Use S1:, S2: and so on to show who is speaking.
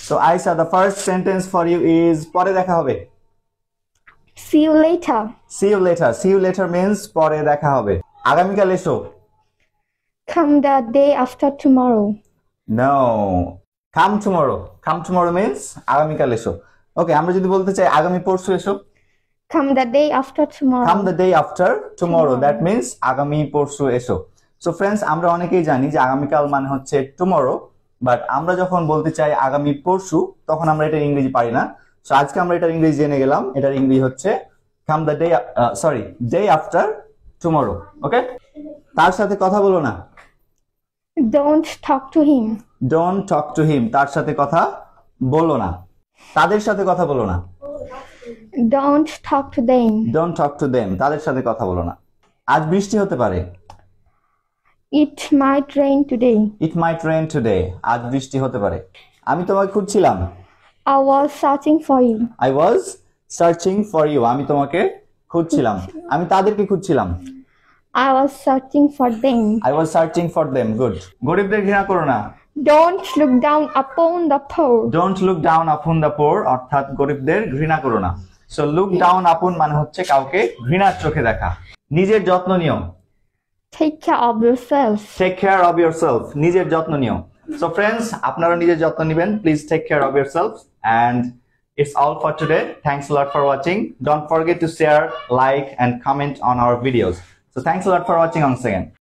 S1: So Aisha, the first sentence for you is পরে দেখা হবে.
S2: See you later.
S1: See you later. See you later means পরে দেখা হবে. আগামীকাল এসো.
S2: Come the day after tomorrow.
S1: No. Come tomorrow. Come tomorrow means আগামীকাল এসো. ওকে, আমরা যদি বলতে চাই আগামী পরশু এসো.
S2: Come the day after tomorrow.
S1: Come the day after tomorrow. That means আগামী পরশু এসো. So friends, আমরা অনেকেই জানি যে আগামীকাল মানে হচ্ছে tomorrow, বাট আমরা যখন বলতে চাই আগামী পরশু তখন আমরা এটা ইংরেজি পারি না। সো আজকে আমরা এটার ইংরেজি জেনে গেলাম। এটার ইংরেজি হচ্ছে come the day day after tomorrow. ওকে, তার সাথে কথা বলো না।
S2: Don't talk to him.
S1: Don't talk to him. তার সাথে কথা বলো না। তাদের সাথে কথা বলো না।
S2: Don't talk to them.
S1: Don't talk to them. তাদের সাথে কথা বলো না। আজ বৃষ্টি হতে পারে।
S2: It might rain today.
S1: It might rain today. আজ বৃষ্টি হতে পারে। আমি তোমাকে খুঁজছিলাম।
S2: I was searching for you.
S1: I was searching for you. আমি তোমাকে খুঁজছিলাম। আমি তাদেরকে খুঁজছিলাম।
S2: I was searching for them.
S1: I was searching for them. Good. গরিবদের ঘৃণা করো না।
S2: Don't look down upon the poor.
S1: Don't look down upon the poor. অর্থাৎ গরিবদের ঘৃণা করো না। So look down upon মানে হচ্ছে কাউকে ঘৃণার চোখে দেখা। নিজের যত্ন নিও।
S2: Take care of yourself.
S1: Take care of yourself. নিজের যত্ন নিও। So friends, আপনারা নিজের যত্ন নেবেন. Please take care of yourselves. And it's all for today. Thanks a lot for watching. Don't forget to share, like, and comment on our videos. So thanks a lot for watching once again.